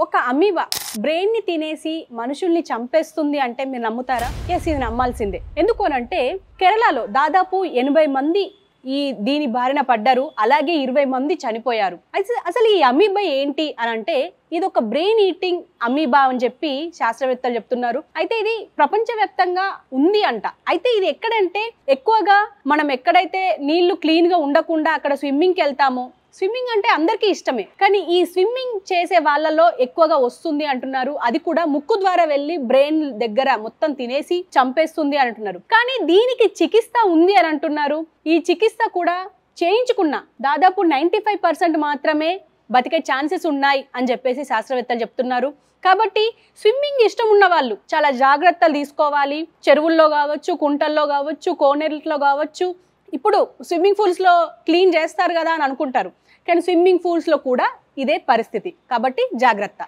ఒక amoeba brain ని తినేసి మనుషుల్ని చంపేస్తుంది అంటే మీరు నమ్ముతారా? ఎస్, ఇది నమ్మాల్సిందే. ఎందుకోనంటే కేరళలో దాదాపు 80 మంది దీని బారిన పడ్డారు, అలాగే 20 మంది చనిపోయారు. అసలు ఈ అమీబా ఏంటి అని అంటే ఇది ఒక బ్రెయిన్ ఈటింగ్ అమీబా అని చెప్పి శాస్త్రవేత్తలు చెప్తున్నారు. అయితే ఇది ప్రపంచవ్యాప్తంగా ఉంది అంట. అయితే ఇది ఎక్కడంటే ఎక్కువగా మనం ఎక్కడైతే నీళ్లు క్లీన్ గా ఉండకుండా అక్కడ స్విమ్మింగ్కి వెళ్తామో, స్విమ్మింగ్ అంటే అందరికీ ఇష్టమే, కానీ ఈ స్విమ్మింగ్ చేసే వాళ్ళలో ఎక్కువగా వస్తుంది అంటున్నారు. అది కూడా ముక్కు ద్వారా వెళ్ళి బ్రెయిన్ దగ్గర మొత్తం తినేసి చంపేస్తుంది అని అంటున్నారు. కానీ దీనికి చికిత్స ఉంది అని అంటున్నారు. ఈ చికిత్స కూడా చేయించుకున్న దాదాపు 95% మాత్రమే బతికే ఛాన్సెస్ ఉన్నాయి అని చెప్పేసి శాస్త్రవేత్తలు చెప్తున్నారు. కాబట్టి స్విమ్మింగ్ ఇష్టం ఉన్న వాళ్ళు చాలా జాగ్రత్తలు తీసుకోవాలి. చెరువుల్లో కావచ్చు, కుంటల్లో కావచ్చు, కోనేరులో కావచ్చు. ఇప్పుడు స్విమ్మింగ్ పూల్స్ లో క్లీన్ చేస్తారు కదా అని అనుకుంటారు, కానీ స్విమ్మింగ్ పూల్స్ లో కూడా ఇదే పరిస్థితి. కాబట్టి జాగ్రత్త.